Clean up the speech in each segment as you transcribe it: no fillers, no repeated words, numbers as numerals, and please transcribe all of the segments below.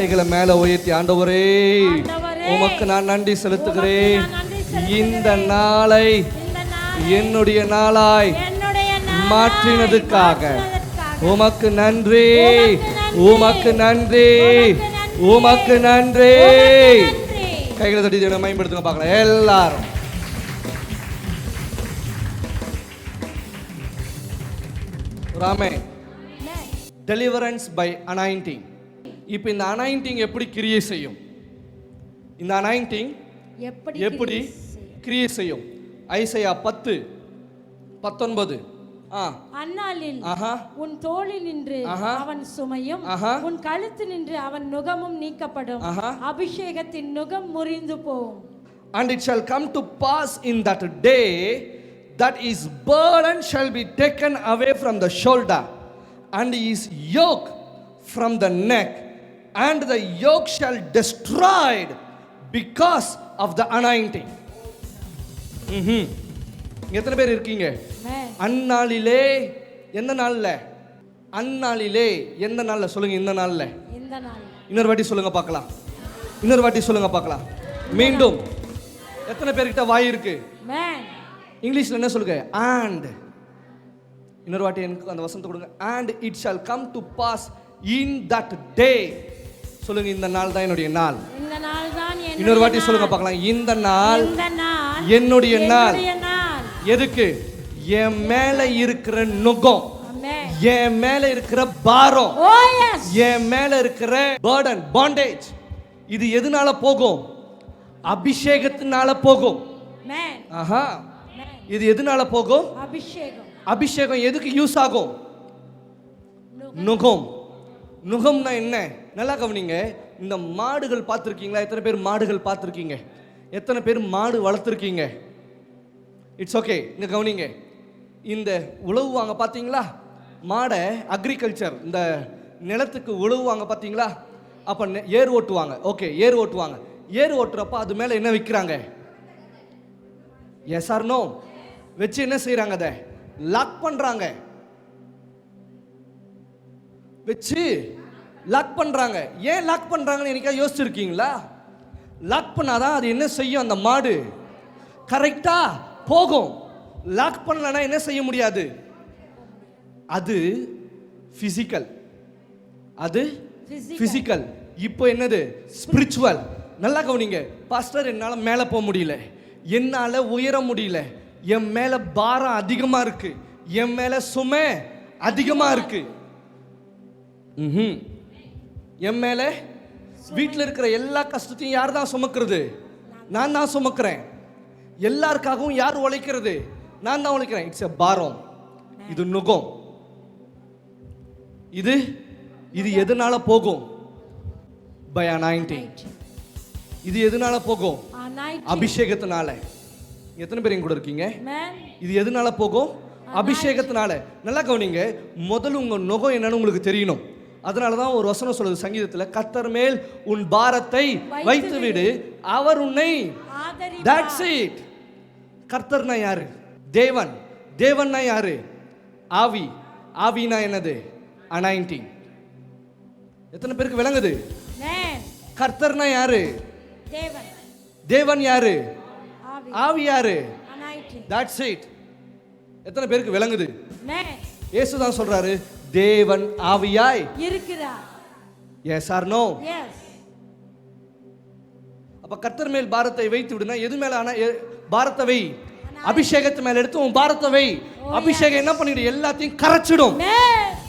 கைகளை மேல உயர்த்தி, ஆண்டவரே உமக்கு நான் நன்றி செலுத்துகிறேன். இந்த நாளை என்னுடைய நாளாய் மாற்றினதுக்காக உமக்கு நன்றி, உமக்கு நன்றி, உமக்கு நன்றி. கைகளை தட்டி மேம்படுத்துங்க பார்க்கலாம் எல்லாரும். ராமே, டெலிவரன்ஸ் பை அனாயிண்டிங். இப்போ இந்த அனாயிண்டிங் எப்படி கிரியை செய்யும்? இந்த அனாயிண்டிங் எப்படி கிரியை செய்யும்? ஐசையா 10:19. அந்நாளில் உன் தோளில் நின்று அவன் சுமையும் உன் கழுத்து நின்று அவன் நுகமும் நீக்கப்படும். அபிஷேகத்தின் நுகம் முறிந்து போகும். And it shall come to pass in that day that his burden shall be taken away from the shoulder and his yoke from the neck, and the yoke shall destroyed because of the anointing. எத்தனை பேர் இருக்கீங்க? அந்நாளிலே, எந்த நாள்ல? அந்நாளிலே எந்த நாள்ல சொல்லுங்க? இந்த நாள்ல. இந்த நாள். இன்னொரு வாட்டி சொல்லுங்க பார்க்கலாம். இன்னொரு வாட்டி சொல்லுங்க பார்க்கலாம். மீண்டும். எத்தனை பேர்கிட்ட வாய் இருக்கு? இங்கிலீஷ்ல என்ன சொல்லுங்க? and. இன்னொரு வாட்டி எனக்கு அந்த வசனத்தை கொடுங்க. and it shall come to pass in that day. சொல்லுங்க, இந்த நாள் தான் என்னுடைய நாள். இந்த நாள் தான் என்னுடைய. இன்னொரு வாட்டி சொல்லுங்க பார்க்கலாம். இந்த நாள் என்னுடைய நாள். எதுக்கு? என் மேல இருக்கிற நுகம், என் மேல இருக்கிற பாரம், என் மேல இருக்கிற burden, bondage, இது எதனால போகும்? அபிஷேகத்தினால போகும். இது எதனால போகும்? அபிஷேகம். அபிஷேகம் எதுக்கு யூஸ் ஆகும்? நுகம். நுகம்னா என்ன? நல்லா கவனிங்க. இந்த மாடுகள் பார்த்துருக்கீங்களா? எத்தனை பேர் மாடுகள் பார்த்துருக்கீங்க? எத்தனை பேர் மாடு வளர்த்துருக்கீங்க? இட்ஸ் ஓகே, இங்க கவனிங்க. இந்த உழவுவாங்க பார்த்தீங்களா? மாடை அக்ரிகல்ச்சர், இந்த நிலத்துக்கு உழவுவாங்க பார்த்தீங்களா? அப்போ ஏர் ஓட்டுவாங்க. ஓகே, ஏர் ஓட்டுவாங்க. ஏர் ஓட்டுறப்ப அது மேலே என்ன வைக்கிறாங்க? Yes or no? வச்சு என்ன செய்யறாங்க? அதை லாக் பண்றாங்க. வச்சு லாக் பண்றாங்க. ஏன் லாக் பண்றாங்கன்னு என்னைக்கா யோசிச்சிருக்கீங்களா? லாக் பண்ணாதான் அது என்ன செய்யும்? அந்த மாடு கரெக்டா போகும். லாக் பண்ணலனா என்ன செய்ய முடியாது? அது பிசிக்கல். அது பிசிக்கல். இப்போ என்னது? ஸ்பிரிச்சுவல். நல்லா கவனிங்க. பாஸ்டர், என்னால மேல போக முடியல, என்னால உயர முடியல, என் மேல பாரம் அதிகமா இருக்கு, என் மேல சுமை அதிகமா இருக்கு. என் மேல வீட்டில் இருக்கிற எல்லா கஷ்டத்தையும் யார் தான் சுமக்கிறது? நான் தான் சுமக்கிறேன். எல்லாருக்காகவும் யார் உழைக்கிறது? நான் தான் உழைக்கிறேன். இட்ஸ் எ பாரம். இது நுகம். இது இது எதனால போகும்? By anointing. இது எதனால போகும்? அபிஷேகத்தினால. எத்தனை பேர் எங்க கூட இருக்கீங்க? இது எதனால போகும்? அபிஷேகத்தினால. நல்லா கவனிங்க. முதல்ல உங்க நுகம் என்னன்னு உங்களுக்கு தெரியணும். அதனால தான் ஒரு வசனம் சொல்லுது சங்கீதத்தில், கர்த்தர் மேல் உன் பாரத்தை வைத்து விடு, அவர் உன்னை. That's it. கர்த்தர்னா யாரு? தேவன். தேவன்னா யாரு? ஆவி. ஆவினா என்னது? அனாயிண்டிங். எத்தனை பேருக்கு விளங்குது? கர்த்தர்னா யாரு? தேவன். தேவன் யாரு? ஆவி யாரு? That's it. எத்தனை பேருக்கு விளங்குது? இயேசு தான் சொல்றாரு, தேவன் ஆவியாய் இருக்கிறார். Yes or no? எஸ். அப்ப கர்த்தர் மேல் பாரத்தை வைத்து விடுனா எது மேல? பாரத்தை வை. அபிஷேகத்து மேல எடுத்து உன் பாரத்தை வை. அபிஷேகம் என்ன பண்ணிடும்? எல்லாத்தையும் கரைச்சிடும்.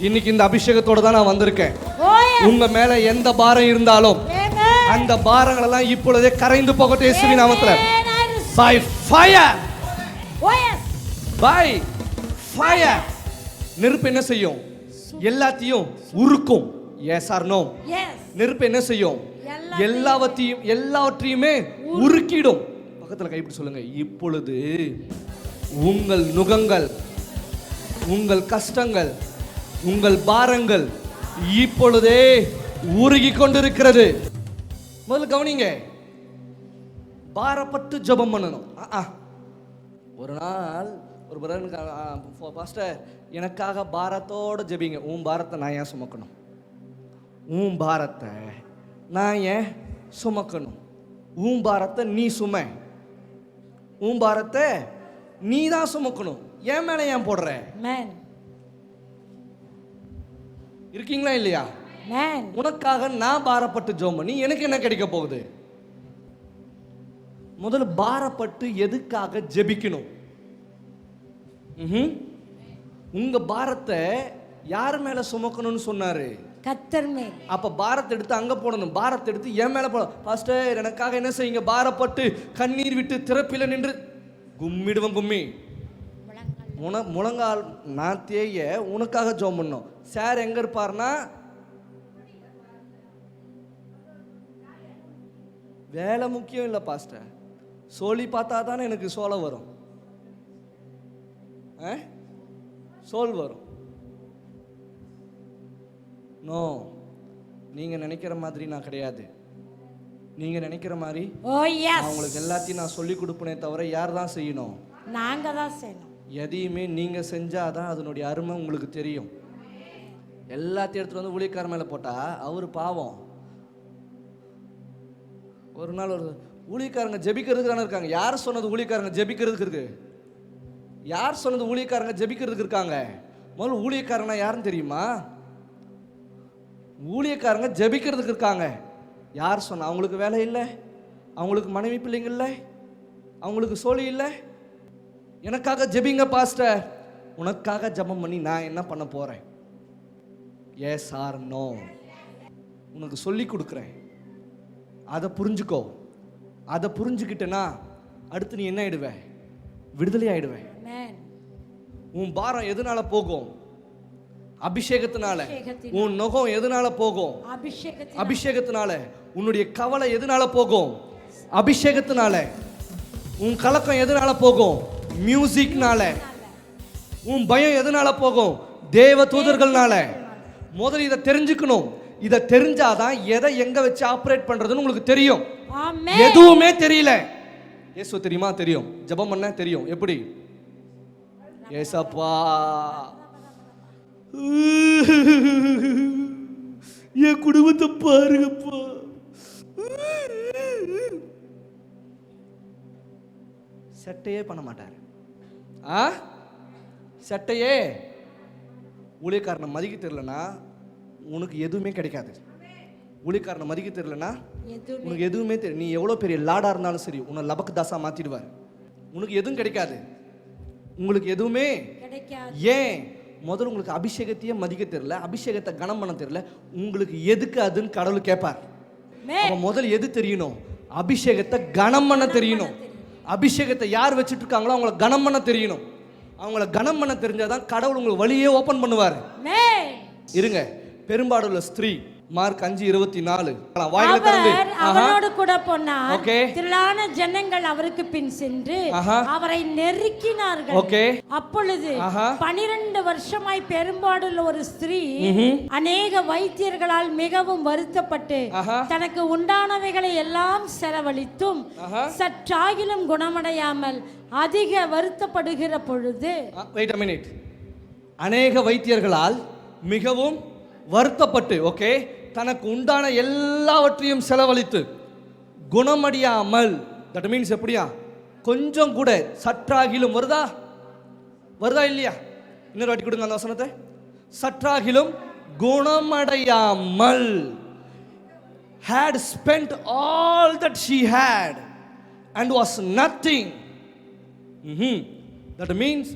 இன்னைக்கு இந்த அபிஷேகத்தோட தான் நான் வந்திருக்கேன். உங்க மேல எந்த பாரம் இருந்தாலும் அந்த பாரங்கள் எல்லாம் இப்பொழுதே கரைந்து போகட்டும் இயேசுவின் நாமத்தில். By fire. By fire. நெருப்பு என்ன செய்யும்? எல்லாத்தையும் உருக்கும். Yes or no? நெருப்பு என்ன செய்யும்? எல்லாவற்றையுமே உருக்கிடும். பக்கத்தில் கைப்பிடி சொல்லுங்க, இப்பொழுது உங்கள் நுகங்கள், உங்கள் கஷ்டங்கள், உங்கள் பாரங்கள் இப்பொழுதே உருகி கொண்டிருக்கிறது. முதல்ல கவனிங்க. பாரப்பட்டு ஜெபம் பண்ணணும். ஒரு நாள் ஒரு பாஸ்டர், எனக்காக பாரத்தோடு ஜெபிங்க. உன் பாரத்தை நான் ஏன் சுமக்கணும்? உன் பாரத்தை நான் ஏன் சுமக்கணும்? உன் பாரத்தை நீ சுமை, உன் பாரத்தை நீ தான் சுமக்கணும். என் மேல ஏன் போடுற? Amen. இருக்கீங்களா இல்லையா? Amen. உனக்காக நான் பாரப்பட்டு ஜெபம் பண்ணி எனக்கு என்ன கிடைக்க போகுது? முதல்ல பாரப்பட்டு எதுக்காக ஜெபிக்கணும்? உங்க பாரத்தை யார் மேல சுமக்கணும்னு சொன்னாரு? கர்த்தர் மேல். அப்ப பாரத்தை எடுத்து அங்க போடணும். பாரத்தை எடுத்து என் மேல போட. பாஸ்டர் எனக்காக என்ன செய்யுங்க? பாரப்பட்டு கண்ணீர் விட்டு திறப்பில நின்று கும்மிடுவன் கும்மி முழங்கால் நான் தேய உனக்காக ஜெபம் பண்ணோம். சார் எங்க இருப்பார்னா வேலை முக்கியம் இல்லை பாஸ்டர், சோழி பார்த்தா தானே எனக்கு சோலை வரும், சோல் வரும். நோ, நீங்க நினைக்கிற மாதிரி நான் கிடையாது. நீங்க நினைக்கிற மாதிரி உங்களுக்கு எல்லாத்தையும் நான் சொல்லி கொடுப்பனே தவிர யார் தான் செய்யணும்? நாங்க தான் செய்யணும். எதையுமே நீங்க செஞ்சாதான் அதனுடைய அருமை உங்களுக்கு தெரியும். எல்லாத்தையும் எடுத்துட்டு வந்து ஊழியக்கார மேல போட்டா அவரு பாவம். ஒரு நாள் ஒரு ஊழியக்காரங்க ஜெபிக்கிறதுக்கு இருக்காங்க. யார் சொன்னது ஊழியக்காரங்க ஜெபிக்கிறதுக்கு இருக்கு? யார் சொன்னது ஊழியக்காரங்க ஜெபிக்கிறதுக்கு இருக்காங்க? முதல்ல ஊழியக்காரனா யாருன்னு தெரியுமா? ஊழியக்காரங்க ஜெபிக்கிறதுக்கு இருக்காங்க. யார் சொன்ன? அவங்களுக்கு வேலை இல்லை, அவங்களுக்கு மனைவி பிள்ளைங்க இல்லை, அவங்களுக்கு சோழி இல்லை. எனக்காக ஜெபிங்க பாஸ்டர். உனக்காக ஜெபம் பண்ணி நான் என்ன பண்ண போறேன்? Yes or no? உனக்கு சொல்லி கொடுக்குறேன், அதை புரிஞ்சுக்கோ. அதை புரிஞ்சுக்கிட்டேன்னா அடுத்து நீ என்ன ஆயிடுவே? விடுதலை ஆயிடுவே. உன் பாரம் எதனால போகும்? அபிஷேகத்தினால. உன் நுகம் எதனால போகும்? அபிஷேகத்தினால. உன்னுடைய கவலை எதனால போகும்? அபிஷேகத்தினால. உன் கலக்கம் எதனால போகும்? மியூசிக்னால. உன் பயம் எதனால போகும்? தேவ தூதர்கள்னால. முதல்ல இதை தெரிஞ்சுக்கணும். இதை தெரிஞ்சாதான் எதை எங்க வச்சு ஆபரேட் பண்றதுன்னு உங்களுக்கு தெரியும். எதுவுமே தெரியல. இயேசு தெரியுமா? தெரியும். ஜெபம் பண்ண தெரியும். எப்படி? ஏசப்பா என் குடும்பத்தை பாருங்கப்பா. சட்டையே பண்ண மாட்டார். சட்டையே. ஊழியக்காரனை மதிக்க தெரியலனா உனக்கு எதுவுமே கிடைக்காது. ஊழியக்காரனை மதிக்க தெரியலனா உனக்கு எதுவுமே தெரியும். நீ எவ்வளோ பெரிய லாடா இருந்தாலும் சரி உன்னை லபக்கு தாசா மாத்திடுவார். உனக்கு எதுவும் கிடைக்காது. உங்களுக்கு எதுவுமே கிடைக்காது. ஏன்? முதல்ல உங்களுக்கு அபிஷேகத்தையே மதிக்க தெரியல, அபிஷேகத்தை கனம் பண்ண தெரியல. உங்களுக்கு எதுக்கு அதுன்னு கடவுள் கேட்பார். முதல்ல எது தெரியணும்? அபிஷேகத்தை கனம் பண்ண தெரியணும். அபிஷேகத்தை யார் வச்சுட்டு இருக்காங்களோ அவங்கள கனம் பண்ண தெரியணும். அவங்கள கனம் பண்ண தெரிஞ்சாதான் கடவுள் உங்களுக்கு வழியே ஓபன் பண்ணுவார். இருங்க, பெரும்பாடுள்ள ஸ்திரீ மார்க் 5:24 வாயில திறந்து அவனோடு கூட போனார். திரளான ஜனங்கள் அவருக்கு பின் சென்று அவரை நெருக்கினார்கள். அப்பொழுது 12 வருஷமாய் பெரும்பாடுள்ள ஒரு ஸ்திரீ அநேக வைத்தியர்களால் மிகவும் வருத்தப்பட்டு தனக்கு உண்டானவைகளை எல்லாம் செலவழித்தும் சற்றாகிலும் குணமடையாமல் அதிக வருத்தப்படுகிற பொழுது. Wait a minute. அநேக வைத்தியர்களால் மிகவும் வருத்தப்பட்டு தனக்கு உண்டான எல்லாவற்றையும் செலவழித்து குணமடையாமல். தட் மீன்ஸ் எப்படியா? கொஞ்சம் கூட சற்றாகிலும். வருதா? வருதா இல்லையா? இன்னொரு வாட்டி கொடுங்க அந்த வசனத்தை. சற்றாகிலும் குணமடையாமல். had spent all that she had and was nothing. that means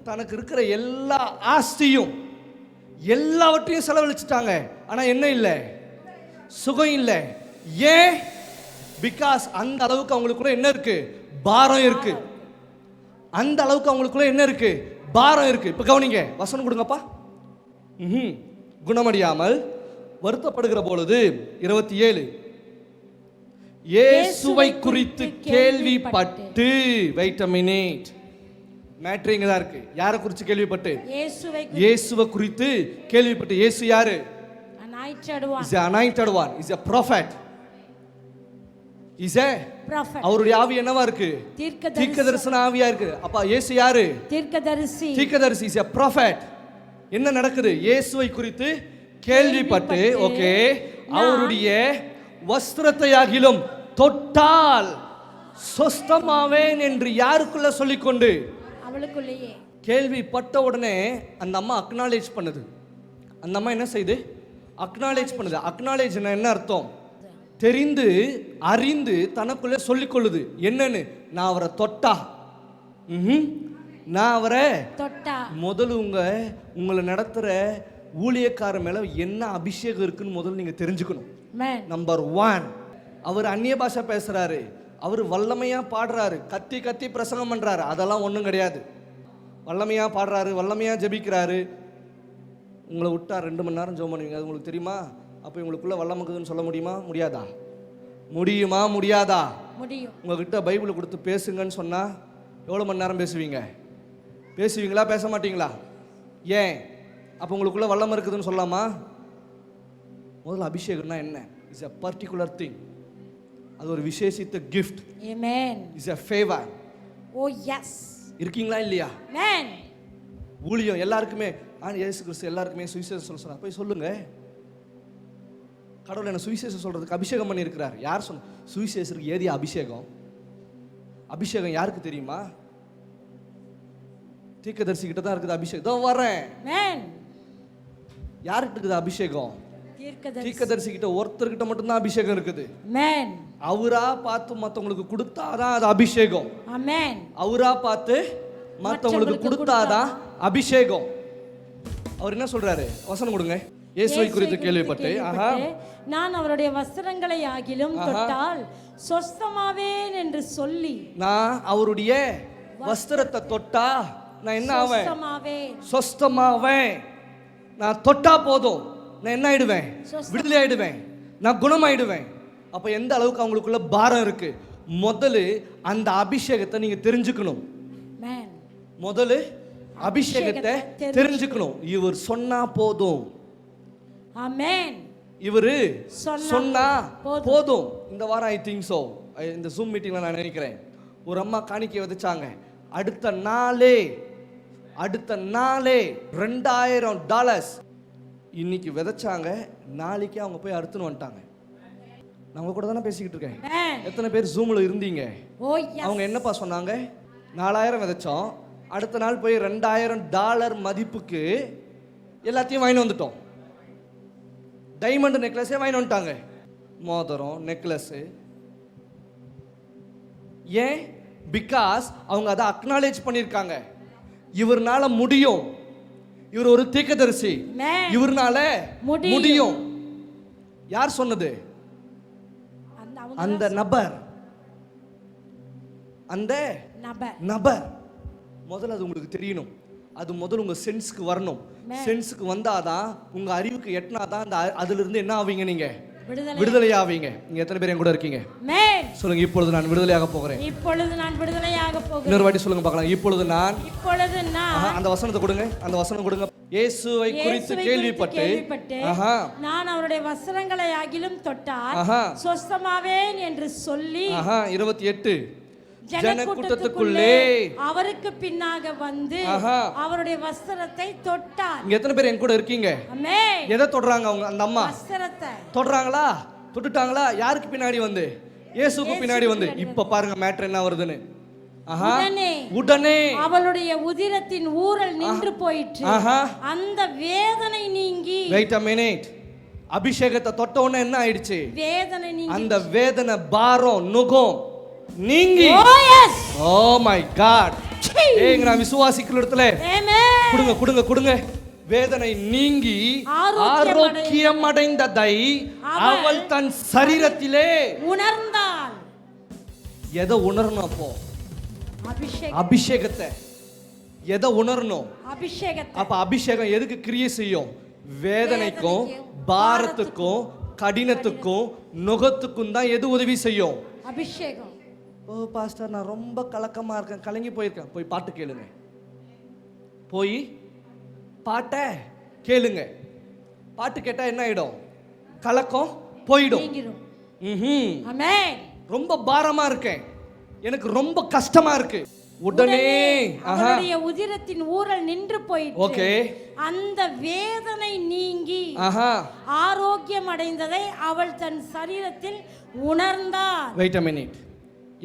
தனக்கு இருக்கிற எல்லா ஆஸ்தியும் எல்லாவற்றையும் செலவழிச்சிட்டாங்க. ஆனா என்ன இல்லை? சுகம் இல்லை. ஏன்? பிகாஸ் அந்த அளவுக்கு அவங்களுக்குள்ள என்ன இருக்கு? பாரம் இருக்கு. அந்த அளவுக்கு அவங்களுக்குள்ள என்ன இருக்கு? பாரம் இருக்கு. இப்ப கவனிங்க, வசனம் கொடுங்கப்பா. குணமடையாமல் வருத்தப்படுகிற பொழுது 27 இயேசுவை குறித்து கேள்விப்பட்டு. Wait a minute. மேட்ரு இங்க தான் இருக்கு. யாரை குறித்து கேள்விப்பட்டு? இயேசுவை குறித்து கேள்விப்பட்டு. இயேசு யாரு? anointed one. is a prophet. is a prophet. அவருடைய ஆவி என்னவா இருக்கு? தீர்க்கதரிசன ஆவியா இருக்கு. அப்ப இயேசு யாரு? தீர்க்கதரிசி. is a prophet. என்ன நடக்குது? இயேசுவை குறித்து கேள்விப்பட்டு. அவருடைய வஸ்திரத்தையாகிலும் தொட்டால் சொஸ்தமாவேன் என்று யாருக்குள்ள சொல்லிக்கொண்டு அவளுக்குள்ளேயே கேள்விப்பட்ட உடனே அந்த அம்மா அக்னாலேஜ் பண்ணுது. அந்த அம்மா என்ன செய்யுது? அக்னாலேஜ் பண்ணுது. அக்னாலேஜ் என்ன அர்த்தம்? தெரிந்து அறிந்து தனக்குள்ளே சொல்லிக்கொள்ளுது. என்னன்னு? நான் அவரை தொட்டா, நான் அவரை தொட்டா. முதல்ல உங்களை நடத்துற ஊழியக்கார மேல என்ன அபிஷேகம் இருக்குன்னு முதல்ல நீங்க தெரிஞ்சுக்கணும். நம்பர் 1, அவர் அந்நிய பாஷை பேசுறாரு, அவர் வல்லமையா பாடுறாரு, கத்தி கத்தி பிரசங்கம் பண்றாரு, அதெல்லாம் ஒன்றும் கிடையாது. வல்லமையா பாடுறாரு, வல்லமையா ஜெபிக்கிறாரு. உங்களை விட்டா 2 மணி நேரம் ஜெபம் பண்ணுவீங்க, அது உங்களுக்கு தெரியுமா? அப்போ உங்களுக்குள்ள வல்லமக்குதுன்னு சொல்ல முடியுமா? முடியாதா? முடியுமா? முடியாதா? முடியும். உங்ககிட்ட பைபிள் கொடுத்து பேசுங்கன்னு சொன்னா எவ்வளோ மணி நேரம் பேசுவீங்க? பேசுவீங்களா? பேச மாட்டீங்களா? ஏன்? அப்போ உங்களுக்குள்ள வல்லம் இருக்குதுன்னு சொல்லலாமா? முதல்ல அபிஷேகம்னா என்ன? It's a particular thing. அது ஒரு விசேஷித்த கிஃப்ட். ஆமென். It's a favor. Oh yes. இருக்கீங்களா இல்லையா? ஆமென். ஊழியம் எல்லாருக்குமே இயேசு கிறிஸ்து எல்லாருக்குமே சுவிசேஷம் சொல்ல சொன்னார். போய் சொல்லுங்க. கடவுள் என்ன சுவிசேஷம் சொல்றதுக்கு அபிஷேகம் பண்ணி இருக்கிறார். யார் சொன்ன? சுவிசேஷருக்கு ஏதிய அபிஷேகம். அபிஷேகம் யாருக்கு தெரியுமா? தீர்க்கதரிசி கிட்ட தான் இருக்குது அபிஷேகம். இதோ வரேன். ஆமென். யாருக்கு இருக்குது அபிஷேகம்? தீர்க்கதரிசி கிட்ட ஒருத்தர்கிட்ட மட்டும் தான் அபிஷேகம் இருக்குது. ஆமென். அவரா பார்த்து மத்தவங்களுக்கு கொடுத்தாதான் அது அபிஷேகம். ஆமென். அவரா பார்த்து மத்தவங்களுக்கு கொடுத்தாதான் அபிஷேகம். அவர் என்ன சொல்றாரு? வசனம் கொடுங்க. இயேசுவை குறித்து கேள்விப்பட்டு நான் அவருடைய வஸ்திரங்களை ஆகிலும் தொட்டால் சொஸ்தமாவேன் என்று சொல்லி, நான் அவருடைய வஸ்திரத்தை தொட்டா நான் என்ன ஆவேன்? சொஸ்தமாவேன். நான் தொட்டா போதும், நான் என்ன ஆயிடுவேன்? விடுதலை ஆயிடுவேன், நான் குணமாயிடுவேன். அப்ப எந்த அளவுக்கு அவங்களுக்குள்ள பாரம் இருக்கு? முதல்ல அந்த அபிஷேகத்தை நீங்க தெரிஞ்சுக்கணும். முதல்ல அபிஷேகத்தை தெரிஞ்சுக்கணும். இவர் சொன்னா போதும். ஆமென். இவரு சொன்னா போதும். இந்த வாரம் ஐ திங்க் சோ, இந்த ஜூம் மீட்டிங்ல நான் நினைக்கிறேன், ஒரு அம்மா காணிக்கை விதைச்சாங்க. அடுத்த நாளே $2000 இன்னைக்கு விதைச்சாங்க, நாளைக்கு அவங்க போய் அறுத்துன்னு வந்துட்டாங்க. நான் உங்க கூட தானே பேசிக்கிட்டு இருக்கேன். எத்தனை பேர் ஜூம்ல இருந்தீங்க? அவங்க என்னப்பா சொன்னாங்க? 4000 விதைச்சோம், அடுத்த நாள் போய் $2000 மதிப்புக்கு எல்லாத்தையும் வாங்கி வந்துட்டோம். டைமண்ட் நெக்லஸே வாங்கி வந்துட்டாங்க, மோதிரம், நெக்லஸ். ஏன்? பிகாஸ் அவங்க அதை அக்னாலேஜ் பண்ணியிருக்காங்க. இவர்னால முடியும், இவர் ஒரு தீர்க்கதரிசி, இவர்னால முடியும். யார் சொன்னது? அந்த நபர். அந்த நபர் முதல்ல அது உங்களுக்கு தெரியணும். அது முதல்ல உங்க சென்ஸ்க்கு வரணும். சென்ஸ்க்கு வந்தாதான், உங்க அறிவுக்கு எட்டினாதான் அதுல இருந்து என்ன ஆவீங்க? நீங்க விடுதலை ஆவீங்க. நீங்க எத்தனை பேர் என் கூட இருக்கீங்க? சொல்லுங்க, இப்பொழுது நான் விடுதலையாக போகிறேன். இப்பொழுது நான் விடுதலையாக போகிறேன். இன்னொரு வாட்டி சொல்லுங்க பார்க்கலாம். இப்பொழுது நான் அந்த வசனத்தை கொடுங்க, அந்த வசனம் கொடுங்க. இயேசுவை குறித்து கேள்விப்பட்டு நான் அவருடைய வஸ்திரங்களை ஆகிலும் தொட்டால் சொஸ்தமாவேன் என்று சொல்லி 28 ஜனக்கூட்டத்துக்குள்ளே அவருக்கு பின்னாக வந்து அவருடைய வஸ்திரத்தை தொட்டார். இங்க எத்தனை பேர் என் கூட இருக்கீங்க? ஆமென். எதை தொடுறாங்க அவங்க? அந்த அம்மா வஸ்திரத்தை தொடுறாங்களா? தொட்டுட்டாங்களா? யாருக்கு பின்னாடி வந்து? இயேசுவுக்கு பின்னாடி வந்து. இப்ப பாருங்க மேட்டர் என்ன வருதுன்னு. உடனே அவளுடைய உதிரத்தின் ஊறல் நின்று போயிற்று. அந்த வேதனை நீங்கி. Wait a minute. அபிஷேகத்தை தொட்ட உடனே என்ன ஆயிடுச்சு? வேதனை நீங்கி. அந்த வேதனை, பாரம், நுகம் நீங்கி. Oh my God. ஏங்க நான் விசுவாசிக்கிற இடத்துல கொடுங்க கொடுங்க கொடுங்க. வேதனை நீங்கி ஆரோக்கியம் அடைந்ததை அவள் தன் சரீரத்திலே உணர்ந்தாள். எதை உணரணும்? அப்போ அபிஷேகத்தை. எதை உணரணும்? அபிஷேகத்தை. அப்ப அபிஷேகம் எதுக்கு கிரியை செய்யும்? வேதனைக்கும், பாரத்துக்கும், கடினத்துக்கும், நுகத்துக்கும் தான் எது உதவி செய்யும்? அபிஷேகம். ஓ பாஸ்டர், நான் ரொம்ப கலக்கமா இருக்கேன், கலங்கி போயிருக்கேன். போய் பாட்டு கேளுங்க, போய் பாட்டை கேளுங்க. பாட்டு கேட்டா என்ன ஆயிடும்? கலக்கம் போயிடும். ரொம்ப பாரமா இருக்கேன், எனக்கு ரொம்ப கஷ்டமா இருக்கு, உடனே அவருடைய உதிரத்தின் ஊறல் நின்று போயிற்று. ஓகே. அந்த வேதனை நீங்கி ஆரோக்கியம் அடைந்ததை அவள் தன் சரீரத்தில் உணர்ந்தார். Wait a minute.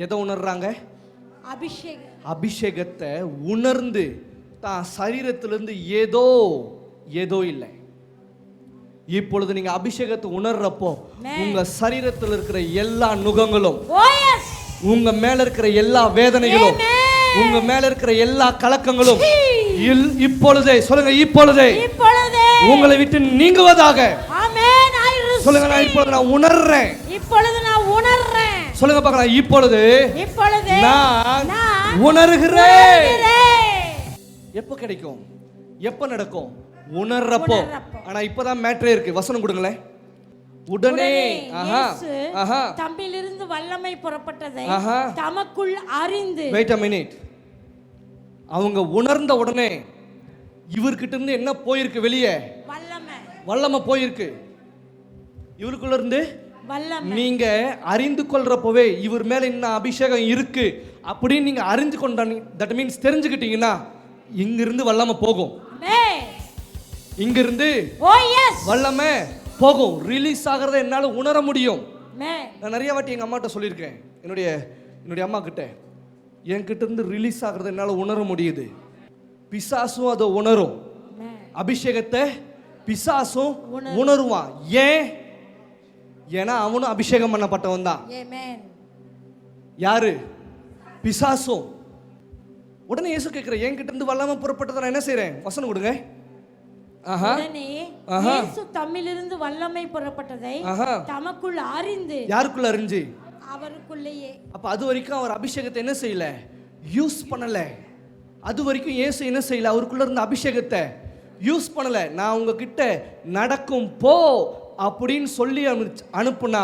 எதை உணர்றாங்க? அபிஷேகத்தை உணர்ந்து தான் சரீரத்திலிருந்து ஏதோ இல்லை. இப்பொழுது நீங்க அபிஷேகத்தை உணர்றப்போ உங்க சரீரத்தில் இருக்கிற எல்லா நுகங்களும், உங்க மேல இருக்கிற எல்லா வேதனைகளும், உங்க மேல இருக்கிற எல்லா கலக்கங்களும் இப்பொழுதே சொல்லுங்க, இப்பொழுதே உங்களை விட்டு நீங்குவதாக. சொல்லுங்க, நான் இப்பொழுது நான் உணர்றேன். சொல்லுங்க பார்க்கலாம், இப்பொழுது நான் உணர்கிறேன். எப்ப கிடைக்கும்? எப்ப நடக்கும்? உணர்றப்போ. ஆனா இப்பதான் மேட்டரே இருக்கு. வசனம் கொடுங்களேன். உடனே தம்மிலிருந்து வல்லமை புறப்பட்டதை தமக்குள் அறிந்து. Wait a minute. அவங்க உணர்ந்த உடனே இவர்கிட்ட இருந்து என்ன போயிருக்கு? வெளியே வல்லமை போயிருக்கு. இவருக்குள்ள இருந்து நீங்க அறிந்து கொள்றப்பவே இவர் மேல என்ன அபிஷேகம் இருக்கு அப்படின்னு நீங்க அறிந்து கொண்டாங்க. தட் மீன்ஸ் தெரிஞ்சுக்கிட்டீங்கன்னா இங்க இருந்து வல்லமை போகும். இங்க இருந்து வல்லமை போகும். ரிலீஸ் ஆகிறத என்னால உணர முடியும். நான் நிறைய வாட்டி எங்க அம்மாட்ட சொல்லியிருக்கேன். என்னுடைய அம்மா கிட்ட என்கிட்ட இருந்து ரிலீஸ் ஆகிறத என்னால உணர முடியுது. பிசாசும் அதை உணரும். அபிஷேகத்தை பிசாசும் உணருவான். ஏன்னா அவனும் அபிஷேகம் பண்ணப்பட்டவன் தான். யாரு? பிசாசும். உடனே இயேசு கேட்கிற, என்கிட்ட இருந்து வல்லமை புறப்பட்டதை நான் என்ன செய்றேன்? வசனம் கொடுங்க. இயேசு தம்மிலிருந்து வல்லமை புறப்பட்டதை தமக்குள் அறிந்து. யாருக்குள்ள அறிஞ்சு? அவருக்குள்ளேயே. அப்ப அது வரைக்கும் அவர் அபிஷேகத்தை என்ன செய்யல? யூஸ் பண்ணல. அது வரைக்கும் இயேசு என்ன செய்யல? அவருக்குள்ள இருந்த அபிஷேகத்தை யூஸ் பண்ணல. நான் உங்ககிட்ட நடக்கும் போ அப்படின்னு சொல்லி அனுப்புனா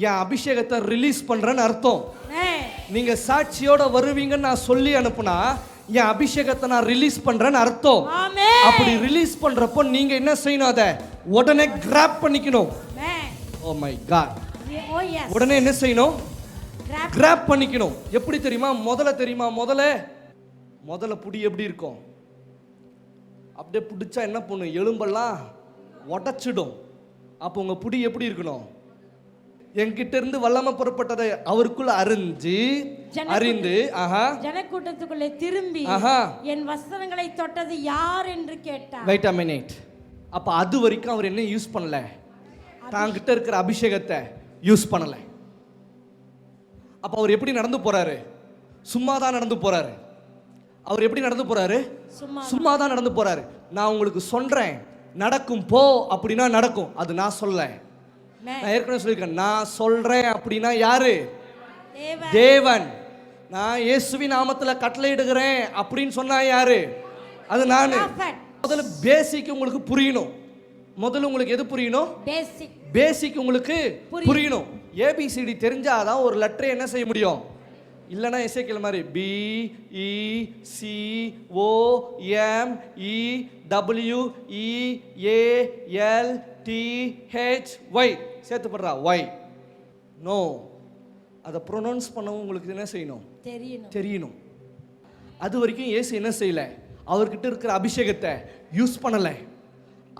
என் அபிஷேகத்தை ரிலீஸ் பண்றேன்னு அர்த்தம். நீங்க சாட்சியோட வருவீங்கன்னு நான் சொல்லி அனுப்புனா என் அபிஷேகத்தை நான் ரிலீஸ் பண்றேன்னு அர்த்தம். அப்படி ரிலீஸ் பண்றப்போ நீங்க என்ன செய்யணும்? அதை உடனே கிராப் பண்ணிக்கணும். Oh my God. உடனே என்ன செய்யணும்? கிராப் பண்ணிக்கணும். எப்படி தெரியுமா? முதல்ல புடி எப்படி இருக்கும்? அப்படியே பிடிச்சா என்ன பண்ணும்? எலும்பெல்லாம் உடைச்சிடும். அப்போ உங்க புடி எப்படி இருக்கணும்? என்கிட்ட இருந்து வல்லமை புறப்பட்டதை அவருக்குள்ள அறிந்து ஜனக்கூட்டத்துக்குள்ளே திரும்பி என் வஸ்திரங்களை தொட்டது யார் என்று கேட்டார். Wait a minute. அப்ப அது வரைக்கும் அவர் என்ன யூஸ் பண்ணல? தாங்கிட்ட இருக்கிற அபிஷேகத்தை யூஸ் பண்ணல. அப்ப அவர் எப்படி நடந்து போறாரு? சும்மா தான் நடந்து போறாரு. அவர் எப்படி நடந்து போறாரு? சும்மா தான் நடந்து போறாரு. நான் உங்களுக்கு சொல்றேன், நடக்கும் போ அப்படின்னா நடக்கும். அது நான் சொல்ல. நான் ஏற்கனவே சொல்லியிருக்கேன், நான் சொல்றேன் அப்படின்னா யாரு? தேவன். நான் இயேசுவின் நாமத்துல கட்டளையிடுகிறேன் அப்படின்னு சொன்னா யாரு? அது நானு. முதல்ல பேசிக் உங்களுக்கு புரியணும். முதல்ல உங்களுக்கு எது புரியணும்? பேசிக் உங்களுக்கு புரியணும். ஏபிசிடி தெரிஞ்சாதான் ஒரு லெட்டரை என்ன செய்ய முடியும். இல்லைன்னா எஸ்ஏகேல் மாதிரி BECOMEWEALTHY சேர்த்து பண்றா ஒய். நோ, அதை ப்ரொனவுன்ஸ் பண்ணவும் உங்களுக்கு என்ன செய்யணும்? தெரியணும். அது வரைக்கும் இயேசு என்ன செய்யல? அவர்கிட்ட இருக்கிற அபிஷேகத்தை யூஸ் பண்ணல.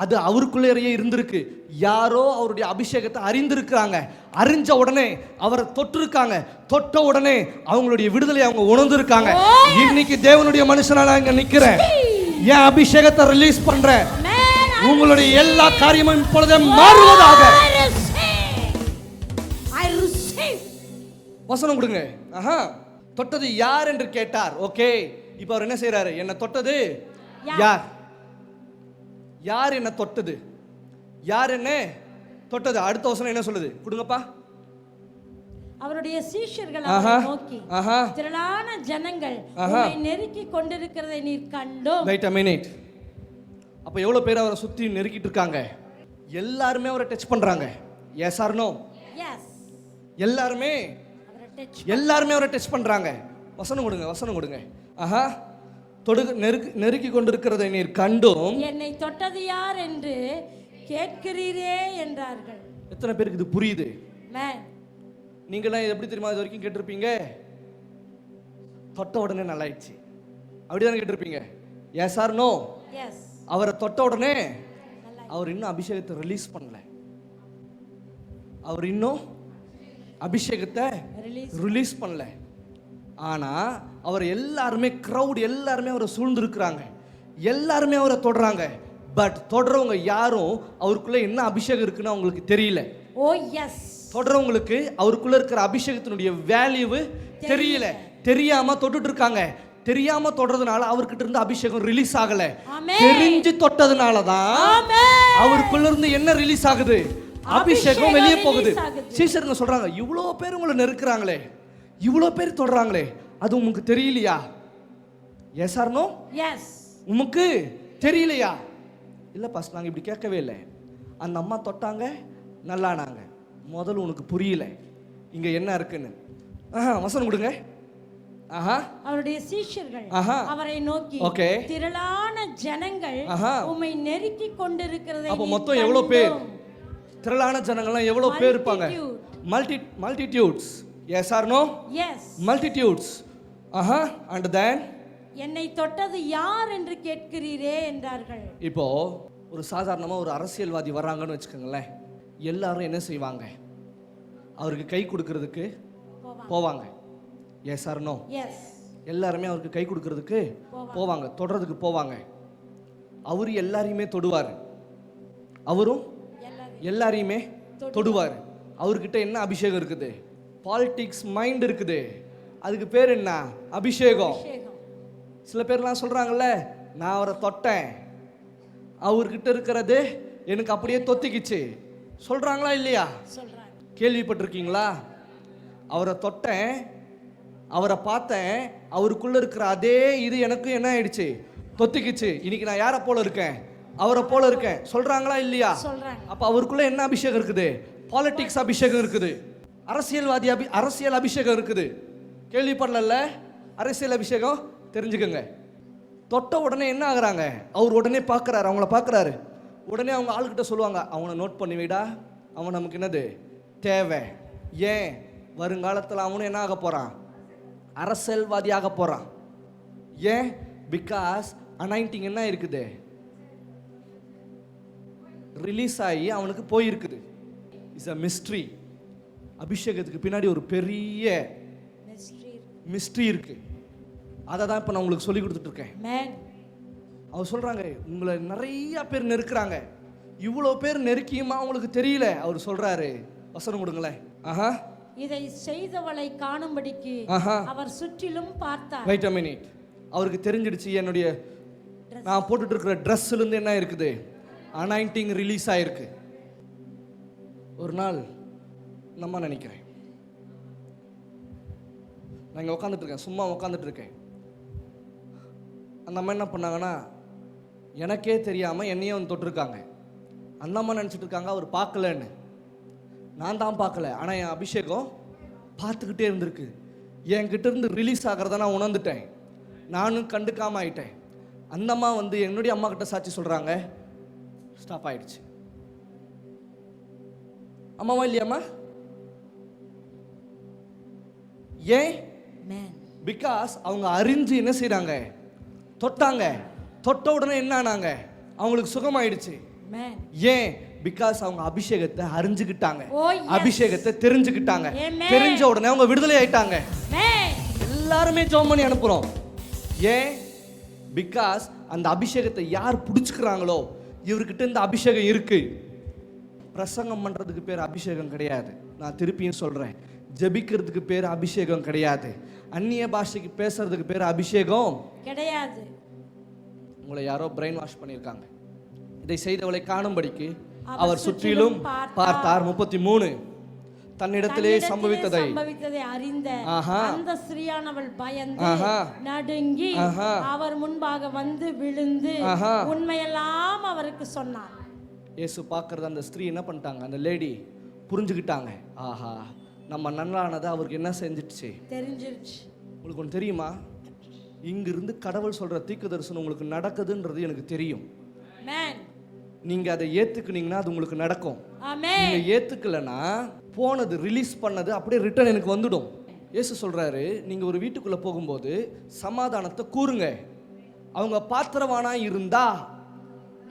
அது அவருக்குள்ளேயே இருந்திருக்கு. யாரோ அவருடைய அபிஷேகத்தை அறிந்திருக்கிறாங்க. அறிஞ்ச உடனே அவரை தொட்டிருக்காங்க. தொட்ட உடனே அவங்களுடைய விடுதலை அவங்க உணர்ந்திருக்காங்க. இன்னைக்கு தேவனுடைய மனுஷனா நான் இங்க நிக்கிறேன். என் அபிஷேகத்தை ரிலீஸ் பண்றேன். உங்களுடைய எல்லா காரியமும் இப்பொழுதே மாறுவதாக. வசனம் கொடுங்க. தொட்டது யார் என்று கேட்டார். ஓகே, இப்போ அவர் என்ன செய்யறாரு? என்ன தொட்டது யார்? யார் என்ன தொட்டது? யார் என்ன தொட்டது? அடுத்த வசனம் என்ன சொல்லுது? கொடுங்கப்பா. அவருடைய சீஷர்கள் அவரை நோக்கி, திரளான ஜனங்கள் உம்மை நெருக்கி கொண்டிருக்கிறதை நீர் கண்டோம். Wait a minute. அப்ப எவ்வளவு பேர் அவரை சுத்தி நெருக்கிட்டு இருக்காங்க? எல்லாருமே அவரை டச் பண்றாங்க. Yes or no? எஸ். எல்லாருமே அவரை டச் பண்றாங்க. வசனம் கொடுங்க. நெருக்கி கொண்டிருக்கிறதை நீர் கண்டும் என்னை தொட்டது யார் என்று கேட்கிறீரே என்றார்கள். எத்தனை பேருக்கு இது புரியுது? நீங்களாம் எப்படி தெரியுமா இது வரைக்கும் கேட்டிருப்பீங்க? தொட்ட உடனே நல்லாயிடுச்சு. அப்படிதானே கேட்டிருப்பீங்க. Yes or no? எஸ். அவரை தொட்ட உடனே அவர் இன்னும் அபிஷேகத்தை ரிலீஸ் பண்ணல. அவர் இன்னும் அபிஷேகத்தை ரிலீஸ் பண்ணல. ஆனா அவர் எல்லாருமே கிரவுட் எல்லாருமே அவரை சூழ்ந்திருக்கிறாங்க, எல்லாருமே அவரை தொடுறாங்க. பட் தொடறவங்க யாரும் அவருக்குள்ள என்ன அபிஷேகம் இருக்குன்னு அவங்களுக்கு தெரியல. ஓ எஸ். தொடறவங்களுக்கு அவருக்குள்ள இருக்கிற அபிஷேகத்தினுடைய வேல்யூ தெரியல. தெரியாம தொட்டுட்டு இருக்காங்க. தெரியாம தொடுறதுனால அவர்கிட்ட இருந்து அபிஷேகம் ரிலீஸ் ஆகல. தெரிஞ்சு தொட்டதுனால தான் அவருக்குள்ள இருந்து என்ன ரிலீஸ் ஆகுது? அபிஷேகம் வெளியே போகுது. சீஷருங்க சொல்றாங்க, இவ்வளோ பேர் உங்களை நெருக்குறாங்களே, இவ்வளோ பேர் தொடுறாங்களே, அது உங்களுக்கு தெரியலையா? Yes or no? எஸ். உமக்கு தெரியலையா? இல்லை பாஸ், நாங்கள் இப்படி கேட்கவே இல்லை. அந்த அம்மா தொட்டாங்க, நல்லானாங்க. முதல்ல உனக்கு புரியல இங்க என்ன இருக்குன்னு. வசனம் கொடுங்க. அவருடைய சீஷர்கள் அவரை நோக்கி, திரளான ஜனங்கள் உம்மை நெருக்கி கொண்டிருக்கிறதை. அப்ப மொத்தம் எவ்வளவு பேர்? திரளான ஜனங்கள்லாம் எவ்வளவு பேர் இருப்பாங்க? Multitudes. Yes or no? Yes. Multitudes. And then என்னை தொட்டது யார் என்று கேட்கிறீரே என்றார்கள். இப்போ ஒரு சாதாரணமா ஒரு அரசியல்வாதி வர்றாங்கன்னு வச்சுக்கோங்களேன், எல்லாரும் என்ன செய்வாங்க? அவருக்கு கை கொடுக்கறதுக்கு போவாங்க. Yes or no? எஸ். எல்லாருமே அவருக்கு கை கொடுக்கறதுக்கு போவாங்க, தொடுறதுக்கு போவாங்க. அவரு எல்லாரையுமே தொடுவார், அவரும் எல்லாரையுமே தொடுவார். அவர்கிட்ட என்ன அபிஷேகம் இருக்குது? பாலிடிக்ஸ் மைண்ட் இருக்குது. அதுக்கு பேர் என்ன? அபிஷேகம். சில பேர்லாம் சொல்றாங்கல்ல, நான் அவரை தொட்டேன், அவர்கிட்ட இருக்கிறது எனக்கு அப்படியே தொத்திக்கிச்சு சொல்றாங்களா இல்லையா? கேள்விப்பட்டிருக்கீங்களா? அவரை தொட்டேன், அவரை பார்த்தேன், அவருக்குள்ள இருக்கிற அதே இது எனக்கு என்ன ஆயிடுச்சு? தொத்திக்கிச்சு. இன்னைக்கு நான் யாரை போல இருக்கேன்? அவரை போல இருக்கேன் சொல்றாங்களா இல்லையா? அப்ப அவருக்குள்ள என்ன அபிஷேகம் இருக்குது? பாலிடிக்ஸ் அபிஷேகம் இருக்குது. அரசியல்வாதி அரசியல் அபிஷேகம் இருக்குது. கேள்விப்படல? அரசியல் அபிஷேகம் தெரிஞ்சுக்கோங்க. தொட்ட உடனே என்ன ஆகுறாங்க? அவர் உடனே பார்க்குறாரு, அவங்கள பார்க்குறாரு. உடனே அவங்க ஆளுக்கிட்ட சொல்லுவாங்க, அவனை நோட் பண்ணி வைடா, அவன் நமக்கு என்னது தேவை. ஏன்? வருங்காலத்தில் அவனும் என்ன ஆக போகிறான்? அரசியல்வாதி ஆக போகிறான். ஏன்? பிகாஸ் அனாயிண்டிங் என்ன இருக்குது? ரிலீஸ் ஆகி அவனுக்கு போயிருக்குது. It's a mystery. அபிஷேகத்துக்கு பின்னாடி ஒரு பெரிய மிஸ்ட்ரி இருக்கு. அதை தான் இப்போ நான் உங்களுக்கு சொல்லி கொடுத்துட்டு இருக்கேன். அவர் சொல்றாங்க, உங்களை நிறைய பேர் நெருக்குறாங்க, இவ்வளோ பேர் நெருக்கியுமா அவங்களுக்கு தெரியல. அவர் சொல்றாரு, வசனம் கொடுங்களேன். இதை செய்தவளை காணும்படிக்கு அவர் சுற்றிலும் பார்த்தார். Wait a minute. அவருக்கு தெரிஞ்சிடுச்சு, என்னுடைய நான் போட்டுட்டு இருக்கிற ட்ரெஸ்ல இருந்து என்ன இருக்குது? அனாயிண்டிங் ரிலீஸ் ஆயிருக்கு. ஒரு நாள் நம்ம நினைக்கிறேன், நான் இங்கே உட்காந்துட்டு இருக்கேன், சும்மா உட்காந்துட்டு இருக்கேன். அந்த அம்மா என்ன பண்ணாங்கன்னா, எனக்கே தெரியாமல் என்னையே வந்து தொட்டிருக்காங்க. அந்த அம்மா நினச்சிட்டு இருக்காங்க அவர் பார்க்கலன்னு. நான் தான் பார்க்கல, ஆனால் என் அபிஷேகம் பார்த்துக்கிட்டே இருந்திருக்கு. என்கிட்ட இருந்து ரிலீஸ் ஆகிறத நான் உணர்ந்துட்டேன். நானும் கண்டுக்காமல் ஆயிட்டேன். அந்த அம்மா வந்து என்னுடைய அம்மா கிட்ட சாட்சி சொல்கிறாங்க, ஸ்டாப் ஆயிடுச்சு. அம்மாவா இல்லையாம்மா? ஏன்? பிகாஸ் அவங்க அறிஞ்சு என்ன செய்றாங்க? தொட்டாங்க. தொட்ட உடனே என்ன ஆனாங்க? அவங்களுக்கு சுகமாயிடுச்சு. ஏன்? பிகாஸ் அவங்க அபிஷேகத்தை அறிஞ்சுக்கிட்டாங்க, அபிஷேகத்தை தெரிஞ்சுக்கிட்டாங்க. தெரிஞ்ச உடனே அவங்க விடுதலை ஆயிட்டாங்க. எல்லாருமே ஜெபம் பண்ணி அனுப்புறோம். ஏன்? பிகாஸ் அந்த அபிஷேகத்தை யார் பிடிச்சுக்கிறாங்களோ, இவர்கிட்ட இந்த அபிஷேகம் இருக்கு. பிரசங்கம் பண்றதுக்கு பேர் அபிஷேகம் கிடையாது. நான் திருப்பியும் சொல்றேன், ஜெபிக்கிறதுக்கு பேர் அபிஷேகம் கிடையாது. அந்நிய பாஷைக்கு பேசுறதுக்கு பேர் அபிஷேகம் கிடையாது. உங்களை யாரோ பிரெயின் வாஷ் பண்ணியிருக்காங்க. இதை செய்தவளை காணும்படிக்கு அவர் சுற்றிலும் பார்த்தார். 33 தன்னிடத்திலே சம்பவித்ததை அறிந்த அந்த ஸ்திரீயானவள் பயந்து நடுங்கி அவர் முன்பாக வந்து விழுந்து உண்மையெல்லாம் அவருக்கு சொன்னார். இயேசு பார்க்கறது அந்த ஸ்திரீ என்ன பண்ணிட்டாங்க? அந்த லேடி புரிஞ்சுக்கிட்டாங்க. ஆஹா, நம்ம நல்லானதை அவருக்கு என்ன செஞ்சிடுச்சு? தெரிஞ்சிருச்சு. உங்களுக்கு ஒன்று தெரியுமா? இங்கிருந்து கடவுள் சொல்ற தீர்க்க தரிசனம் உங்களுக்கு நடக்குதுன்றது எனக்கு தெரியும். நீங்க அதை ஏத்துக்குனீங்கன்னா அது உங்களுக்கு நடக்கும். நீங்க ஏத்துக்கலனா போனது ரிலீஸ் பண்ணது அப்படியே ரிட்டர்ன் எனக்கு வந்துடும். இயேசு சொல்றாரு, நீங்க ஒரு வீட்டுக்குள்ள போகும்போது சமாதானத்தை கூறுங்க. அவங்க பாத்திரவானா இருந்தா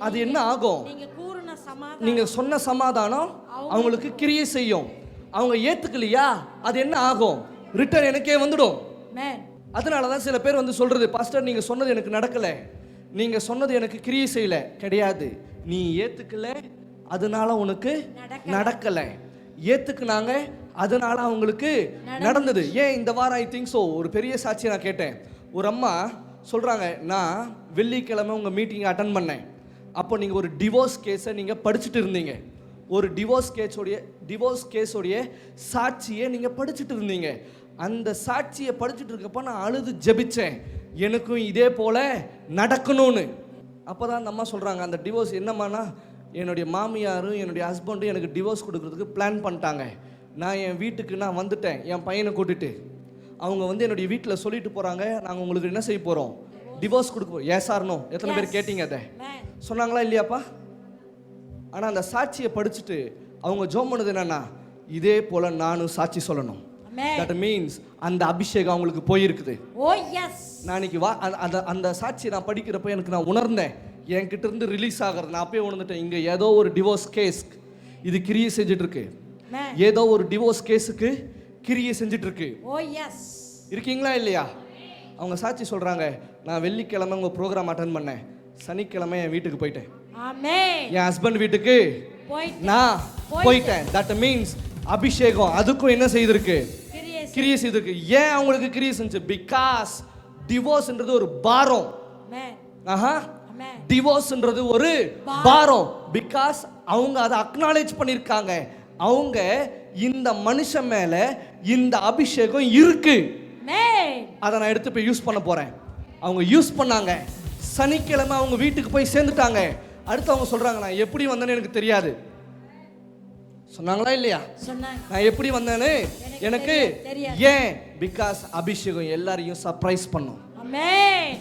அது என்ன ஆகும்? நீங்க கூறுன சமாதானம், நீங்க சொன்ன சமாதானம் அவங்களுக்கு கிரியை செய்யும். அவங்க ஏத்துக்கலையா அது என்ன ஆகும்? ரிட்டர்ன் எனக்கே வந்துடும். அதனால தான் சில பேர் வந்து சொல்றது, பாஸ்டர் நீங்க சொன்னது எனக்கு நடக்கல, நீங்க சொன்னது எனக்கு கிரியை செய்யல. கிடையாது, நீ ஏத்துக்கல அதனால உனக்கு நடக்கல. ஏத்துக்குனாங்க அதனால அவங்களுக்கு நடந்தது. ஏன் இந்த வாரம் ஐ திங்க் ஸோ ஒரு பெரிய சாட்சியை நான் கேட்டேன். ஒரு அம்மா சொல்றாங்க, நான் வெள்ளிக்கிழமை உங்க மீட்டிங் அட்டன் பண்ணேன். அப்போ நீங்க ஒரு டிவோர்ஸ் கேஸை நீங்க படிச்சுட்டு இருந்தீங்க. ஒரு டிவோர்ஸ் கேஸோடைய சாட்சியை நீங்க படிச்சுட்டு இருந்தீங்க. அந்த சாட்சியை படிச்சுட்டு இருக்கப்ப நான் அழுது ஜெபிச்சேன், எனக்கும் இதே போல நடக்கணும்னு. அப்போதான் அந்த அம்மா சொல்றாங்க, அந்த டிவோர்ஸ் என்னம்மானா, என்னுடைய மாமியாரும் என்னுடைய ஹஸ்பண்டும் எனக்கு டிவோர்ஸ் கொடுக்கறதுக்கு பிளான் பண்ணிட்டாங்க. நான் என் வீட்டுக்கு நான் வந்துட்டேன், என் பையனை கூட்டிட்டு. அவங்க வந்து என்னுடைய வீட்டில் சொல்லிட்டு போகிறாங்க, நாங்கள் உங்களுக்கு என்ன செய்ய போகிறோம், டிவோர்ஸ் கொடுக்க போகிறோம். Yes or no? எத்தனை பேர் கேட்டீங்க? அதை சொன்னாங்களா இல்லையாப்பா? ஆனால் அந்த சாட்சியை படிச்சுட்டு அவங்க ஜெபம் பண்ணது என்னன்னா, இதே போல் நானும் சாட்சி சொல்லணும். That means அந்த அபிஷேகம் அவங்களுக்கு போயிருக்குது. Oh yes. நான் இன்னைக்கு அந்த சாட்சியை நான் படிக்கிறப்ப எனக்கு நான் உணர்ந்தேன், என்கிட்ட இருந்து ரிலீஸ் ஆகிறது. நான் அப்பயே உணர்ந்துட்டேன், இங்கே ஏதோ ஒரு டிவோர்ஸ் கேஸ் இது கிரியை செஞ்சுட்டு இருக்கு. ஏதோ ஒரு டிவோர்ஸ் கேஸுக்கு கிரியை செஞ்சுட்டு இருக்கு. Oh yes. இருக்கீங்களா இல்லையா? அவங்க சாட்சி சொல்றாங்க, நான் வெள்ளிக்கிழமை உங்க ப்ரோக்ராம் அட்டெண்ட் பண்ணேன், சனிக்கிழமை என் வீட்டுக்கு போயிட்டேன். ஆமென். என் ஹஸ்பண்ட் வீட்டுக்கு நான் போயிட்டேன். தட் மீன்ஸ் அபிஷேகம் அதுக்கும் என்ன செய்திருக்கு? கிரியை செய்திருக்கு. ஏன் அவங்களுக்கு கிரியை செஞ்சு? பிகாஸ் டிவோர்ஸ்ன்றது ஒரு பாரம். டிவோர்ஸ்ன்றது ஒரு பாரம். பிகாஸ் அவங்க அதை அக்னாலேஜ் பண்ணிருக்காங்க. அவங்க இந்த மனுஷன் மேல இந்த அபிஷேகம் இருக்கு, அதை நான் எடுத்து போய் யூஸ் பண்ண போறேன். அவங்க யூஸ் பண்ணாங்க. சனிக்கிழமை அவங்க வீட்டுக்கு போய் சேர்ந்துட்டாங்க. அடுத்து அவங்க சொல்றாங்க, நான் எப்படி வந்தேன்னு எனக்கு தெரியாது. சொன்னாங்களா இல்லையா? நான் எப்படி வந்தேன்னு எனக்கு ஏன்? பிகாஸ் அபிஷேகம் எல்லாரையும் சர்ப்ரைஸ் பண்ணும். ஆமென்.